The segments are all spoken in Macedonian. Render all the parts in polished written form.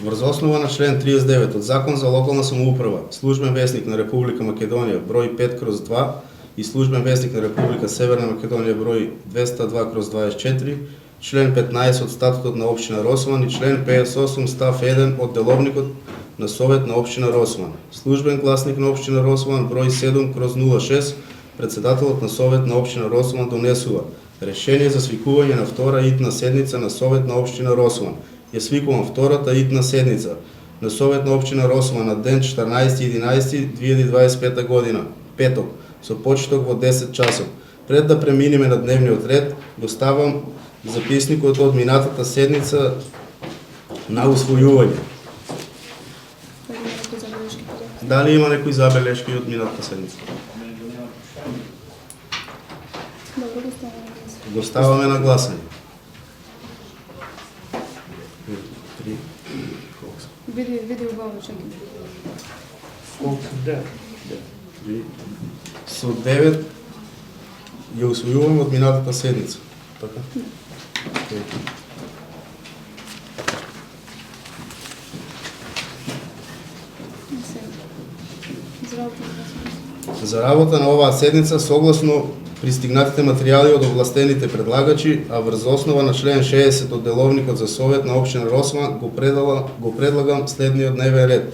Врз основа на член 39 од Закон за локална самоуправа, Службен весник на Република Македонија број 5/2 и Службен весник на Република Северна Македонија број 202/24, член 15 од Статутот на општина Росман и член 58 став 1 од Деловникот на Совет на општина Росман. Службен гласник на општина Росман број 7/06, председателот на Совет на општина Росман донесува решение за свикување на втора итна седница на Совет на општина Росман. Ја свикувам втората итна седница на Совет на општина Росман на ден 14.11.2025 година, петок, со почеток во 10 часов. Пред да преминеме на дневниот ред, го ставам записникот од минатата седница на усвојување. Дали има некои забелешки од минатата седница? Го ставаме на гласање. Види убаво, чекай. Со 9 ја усвојуваме од минатата седница. Така? За работа на оваа седница, согласно пристигнатите материјали од овластените предлагачи, а врз основа на член 60 од Деловникот за Совет на општина Росман, го предлагам следниот дневен ред.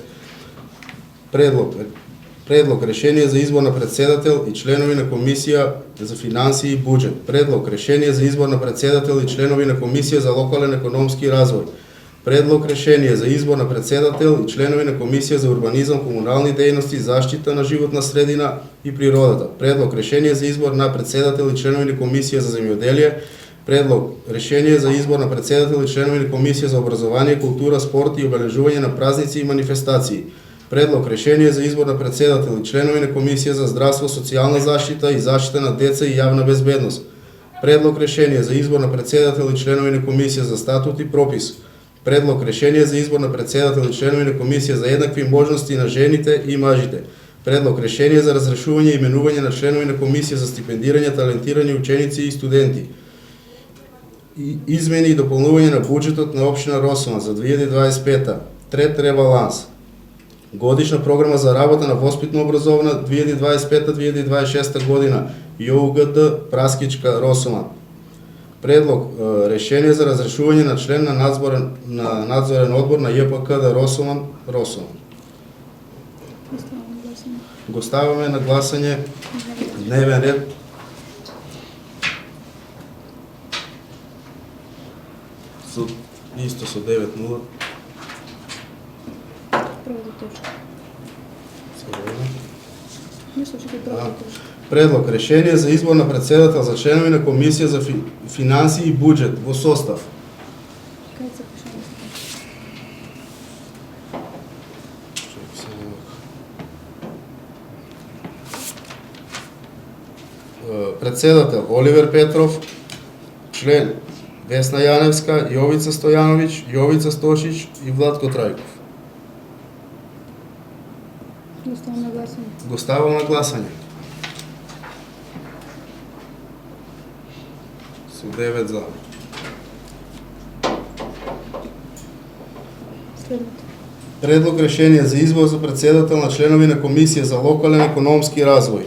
Предлог решение за избор на председател и членови на Комисија за финансии и буџет. Предлог решение за избор на председател и членови на Комисија за локален економски развој. Предлог решение за избор на председател и членови на Комисија за урбанизам, комунални дејности, заштита на животна средина и природата. Предлог решение за избор на председател и членови на Комисија за земјоделие. Предлог решение за избор на председател и членови на Комисија за образование, култура, спорт и обележување на празници и манифестации. Предлог решение за избор на председател и членови на Комисија за здравство, социјална заштита и заштита на деца и јавна безбедност. Предлог решение за избор на председател и членови на Комисија за статут и пропис. Предлог решение за избор на председател и членови на Комисија за еднакви можности на жените и мажите. Предлог решение за разрешување и именување на членови на Комисија за стипендирање талентирани ученици и студенти. Измени и дополнување на буџетот на општина Росман за 2025. Трет ребаланс. Годишна програма за работа на воспитно-образовна 2025-2026 година, ЈОУГД Праскичка Росман. Предлог решение за разрешување на член на надзорен одбор на ЈПКД Росман. Го ставаме на гласање дневен ред. Исто со 9:0. Предлог решение за избор на председател за членови на Комисија за финансии и буџет во состав. Председател Оливер Петров, член Весна Јаневска, Јовица Стојановиќ, Јовица Стошиќ и Владко Трајков. Го ставам на гласање. Со 9 за. Предлог решение за избор за председател на членови на Комисија за локален економски развој.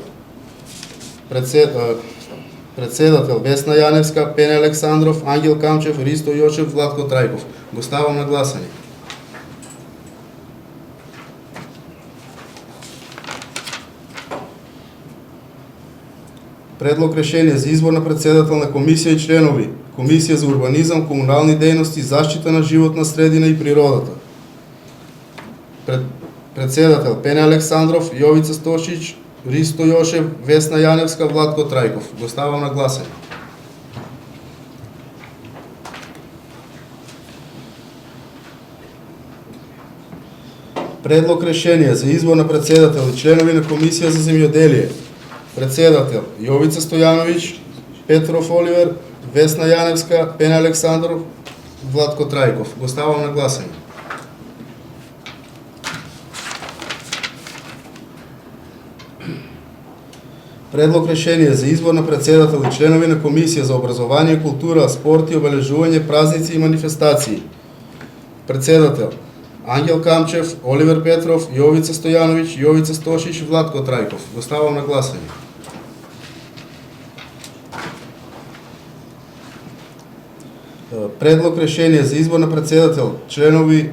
Председател Весна Јаневска, Пене Александров, Ангел Камчев, Ристо Јочев, Владко Трајков. Го ставам на гласање. Предлог решение за избор на председател на Комисија и членови Комисија за урбанизам, комунални дејности, заштита на животна средина и природата. Председател Пене Александров, Јовица Стошиќ, Ристо Јошев, Весна Јаневска, Владко Трајков. Го ставам на гласање. Предлог решение за избор на председател и членови на Комисија за земјоделие. Председател Јовица Стојановиќ, Петров Оливер, Весна Јаневска, Пене Александров, Владко Трајков. Го ставам на гласање. Предлог решение за избор на председател и членови на Комисија за образование, култура, спорт и обележување празници и манифестации. Председател Ангел Камчев, Оливер Петров, Јовица Стојановиќ, Јовица Стошиć, Владко Трајков. Го ставам на гласање. Предлог решение за избор на председател, членови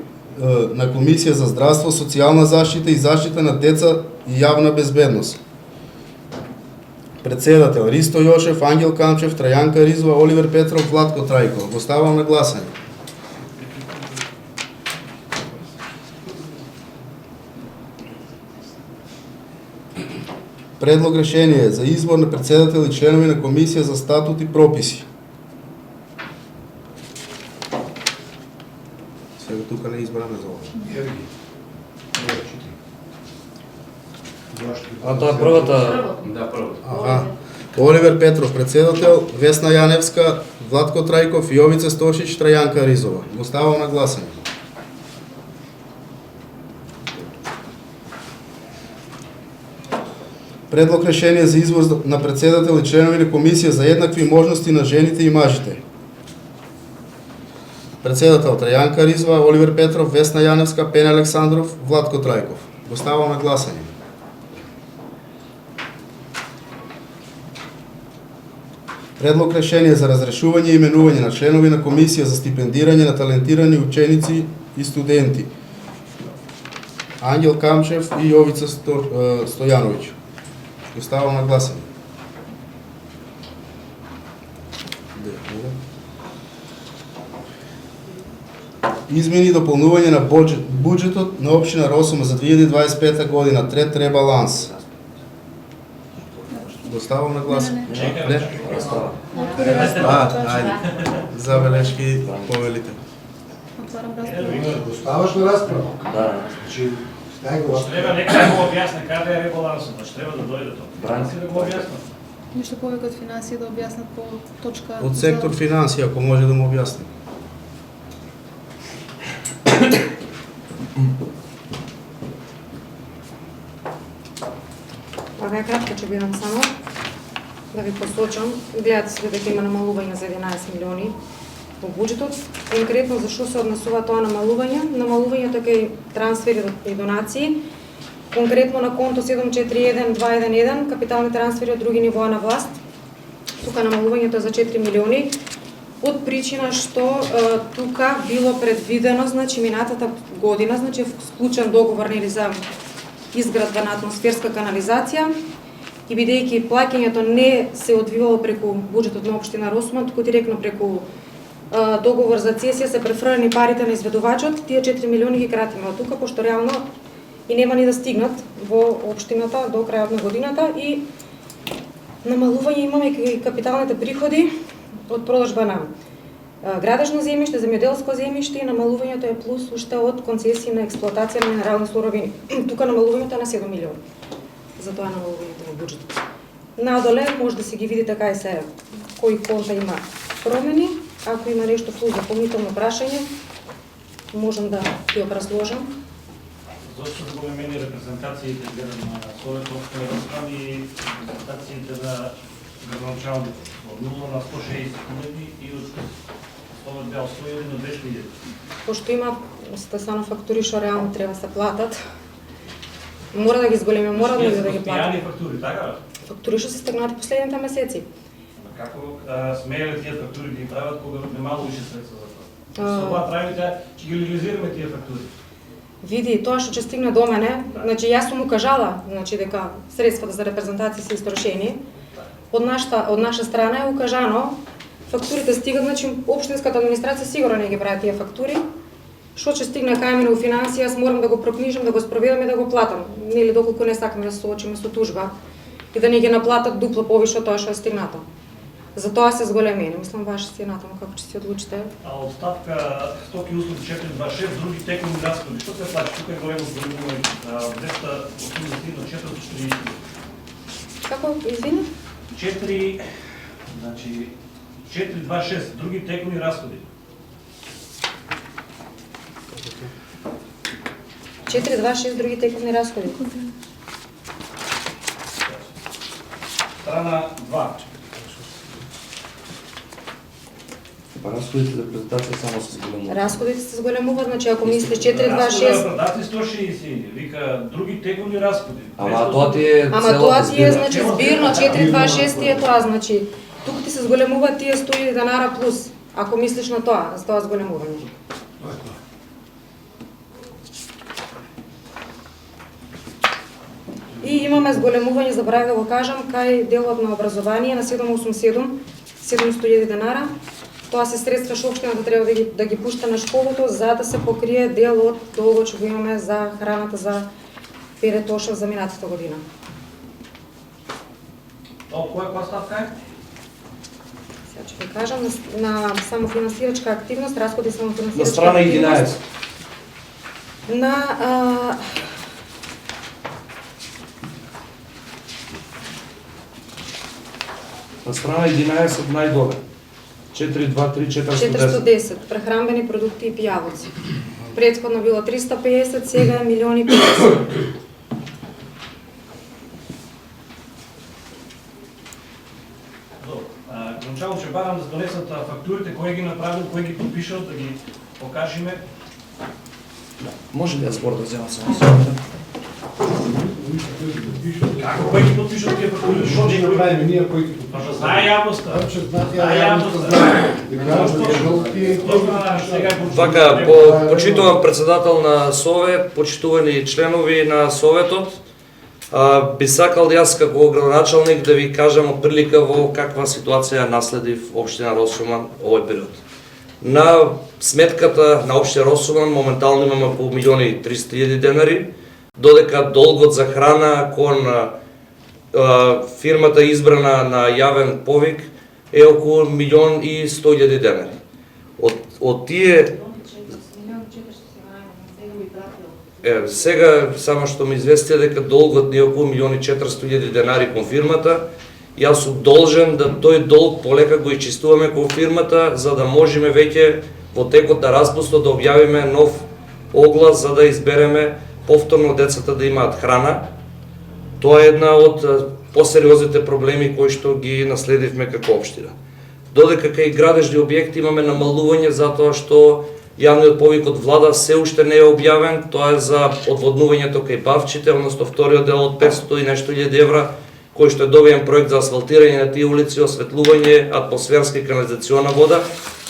на Комисија за здравство, социјална заштита и заштита на деца и јавна безбедност. Председател Ристо Јошев, Ангел Камчев, Трајанка Ризова, Оливер Петров, Владко Трајков. Го ставам на гласање. Предлог решение за избор на председател и членови на Комисија за статут и прописи. Сега тука не избраме за ова. А тоа е првата. Да, првата. Аха. Оливер Петров председател, Весна Јаневска, Владко Трајков, Јовица Стошиć, Трајанка Ризова. Го ставам на гласање. Предлог решение за избор на председател и членови на Комисија за еднакви можности на жените и мажите. Председател Трајанка Ризова, Оливер Петров, Весна Јаневска, Пене Александров, Владко Трајков. Го ставам на гласање. Предлог решение за разрешување и именување на членови на Комисија за стипендирање на талентирани ученици и студенти. Ангел Камчев и Јовица Стојановиќ. Го ставам на гласање. Измени и дополнување на буџетот на општина Росума за 2025 година, трет ребаланс. Го ставам на гласање. Не? Ајде. Забелешки повелите. Отварам расправа. Оставаш на расправа? Да. Значи, стай го Треба некој да го објасни каде е ребалансот, значи треба да дојде тоа. Бранци да го објасни. Ништо повеќе од финансии да објаснат по точка. Од сектор финансија, ако може да му објасни. Ова е кратко, ќе бидам само да ви посочам. Гледате се дека има намалување за 11 милиони во буџетот. Конкретно за што се однесува тоа намалување? Намалувањето кај трансфери и донации. Конкретно на конто 741211 капитални трансфери од други нивоа на власт. Тука намалувањето е за 4 милиони. Од причина што тука било предвидено, значи минатата година, значи склучен договор нели за изградба на атмосферска канализација и бидејќи плаќањето не се одвивало преку буџетот на општина Росума, туку директно преку договор за цесија се префрлени парите на изведувачот, тие 4 милиони ги кратиме од тука, пошто реално и нема ни да стигнат во општината до крајот на годината и намалување имаме и капиталните приходи од продажба на градежно земјиште, земјоделско земјиште и намалувањето е плюс уште од концесии на експлоатација на минерални суровини. Тука намалувањето е на 7 милиони. Затоа е намалувањето на буџетот. Надоле може да се ги видите кај се кои конта има промени. Ако има нешто плюс дополнително прашање, можам да ги образложам. Зошто да го мени репрезентациите на Совет општина Росума и репрезентациите на градоначалникот од 0 на 160.000 и од Совет беа 101 до 200.000. Пошто има стасано фактури што реално треба се платат, мора да ги зголеме, мора да ги платат. Постојани фактури, така? Фактури што се стегнати последните месеци. Како смееле тие фактури да ги прават кога немало више средства за тоа? Со ова правите, ќе ги легализираме тие фактури. Види, тоа што ќе стигне до мене, значи јас сум укажала, значи дека средствата за репрезентација се истрошени. Од наша страна е укажано, фактурите стигат, значи општинската администрација сигурно не ги прави тие фактури. Што ќе стигне кај мене у финансија, јас морам да го прокнижам, да го спроведам и да го платам. Нели доколку не сакаме да се соочиме со тужба и да не ги наплатат дупло повише од тоа што е стигнато. Затоа се зголемени. Мислам ваше си натаму како ќе си одлучите. А од ставка стоки и услуги 426 други текуни расходи, што се плати? Тука е големо зголемување, 283 до 440. Како, извини? 426 други текуни расходи. 426 други текуни расходи. Страна 2. Па расходите за презентација само се зголемуваат. Расходите се зголемуваат, значи ако мислиш 426. Дати 160, вика други тековни расходи. Ама тоа ти е Ама тоа ти е збирна. значи збирно 426 ти е тоа, значи тука ти се зголемуваат тие 100.000 денара плюс, ако мислиш на тоа, за тоа зголемување. И имаме зголемување, забравив да го кажам, кај делот на образование на 787, 700.000 денара. Тоа се средства што општината треба да ги пушта на школото за да се покрие дел од долгот што го имаме за храната за Пере Тошев за минатата година. Која ставка е? Сега ќе ви кажам на самофинансирачка активност, расходи самофинансирачка На страна активност. 11. На страна 11 најдоле. 4, 2, 3, 410. 410 прехранбени продукти и пијавоци. Претходно било 350, сега е 1.500.000. Начало ќе барам да донесат фактурите, кој ги направил, кој ги подпишал, да ги покажиме. Може ли ја збор да земам само секунда? Како кој ги подпишал тие фактури? Што Што ги ќе направиме ние кои ќе Па да знае јавноста. Тоа ќе знаат Знае јавноста јавноста. знае. Дека кажат жолти. Сега Така, почитуван председател на Совет, почитувани членови на Советот, би сакал јас како градоначалник да ви кажам отприлика во каква ситуација наследив општина Росуман овој период. На сметката на општина Росуман моментално имаме по 1.300.000 денари, додека долгот за храна кон фирмата избрана на јавен повик е околу 1.100.000 денари. Од тие сега само што ми известија дека долгот ни е околу 1.400.000 денари кон фирмата. Јас сум должен да тој долг полека го ичистуваме кон фирмата за да можеме веќе во текот на распустот да објавиме нов оглас за да избереме повторно децата да имаат храна. Тоа е една од посериозните проблеми кои што ги наследивме како општина. Додека кај градежни објекти имаме намалување затоа што јавниот повик од влада се уште не е објавен, тоа е за одводнувањето кај Бавчите, односно вториот дел од 500 и нешто илјади евра, кој што е добиен проект за асфалтирање на тие улици, осветлување, атмосферска и канализациона вода.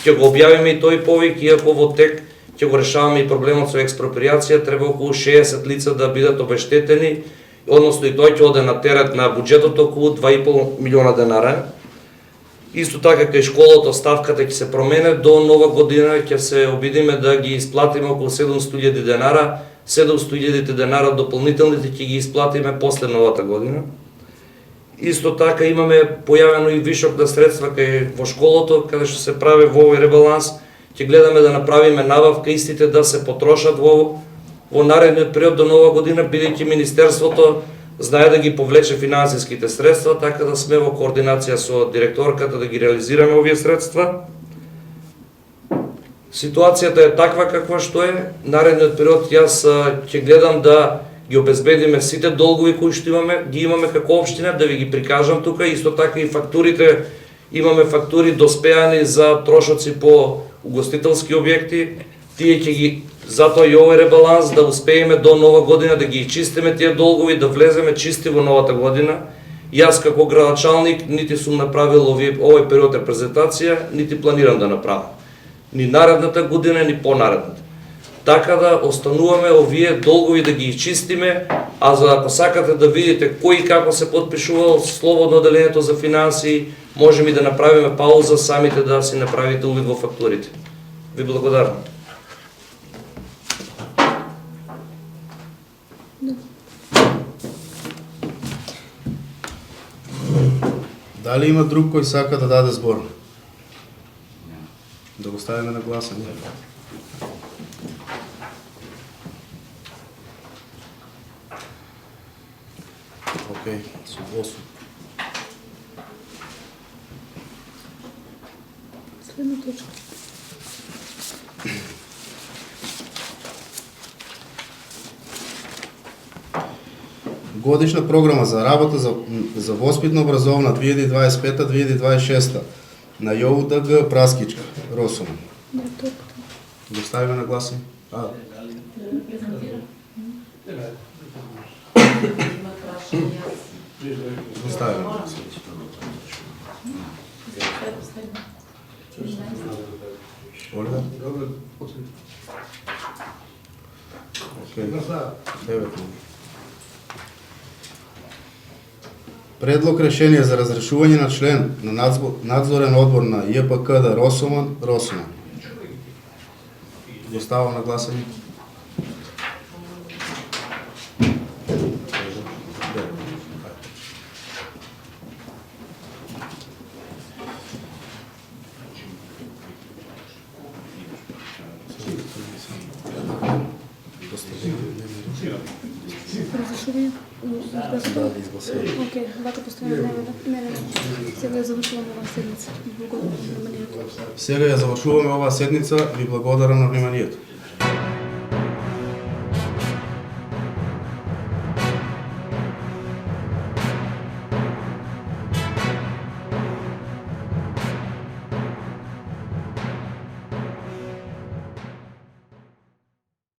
Ќе го објавиме и тој повик, иако во тек ќе го решаваме и проблемот со експроприација, треба околу 60 лица да бидат обештетени, односно и тој ќе оде на терет на буџетот околу 2,5 милиона денара. Исто така кај школото ставката ќе се промене, до нова година ќе се обидиме да ги исплатиме околу 700.000 денара, 700.000 денара дополнителните ќе ги исплатиме после новата година. Исто така имаме појавено и вишок на средства кај во школото, каде што се прави во овој ребаланс, ќе гледаме да направиме набавка истите да се потрошат во наредниот период до нова година, бидејќи Министерството знае да ги повлече финансиските средства, така да сме во координација со директорката да ги реализираме овие средства. Ситуацијата е таква каква што е. Наредниот период јас ќе гледам да ги обезбедиме сите долгови кои што имаме, ги имаме како општина, да ви ги прикажам тука, исто така и фактурите, имаме фактури доспеани за трошоци по угостителски објекти, тие ќе ги затоа и овој ребаланс да успееме до нова година да ги чистиме тие долгови, да влеземе чисти во новата година. Јас како градоначалник нити сум направил овој период репрезентација, нити планирам да направам. Ни наредната година, ни понаредната. Така да остануваме овие долгови да ги чистиме, а за ако сакате да видите кој и како се подпишувал слободно одделението за финансии, можеме и да направиме пауза самите да си направите увид во фактурите. Ви благодарам. Дали има друг кој сака да даде збор? Да го ставиме на гласање. Океј, согласно. Следна точка. Годишна програма за работа за воспитно образовна 2025-2026 на ЈОУДГ Праскичка. Росуман. Директорката. Го ставиме на гласање? Го ставиме на гласање. Ольга? Окей. 9. Предлог решение за разрешување на член на надзорен одбор на ЈПКД Росуман. Го ставам на гласање. Разрешување? Океј, вака постојано дневен ред. Сега ја завршуваме оваа седница. Благодарам на вниманието. Сега ја завршуваме оваа седница. Ви благодарам на вниманието.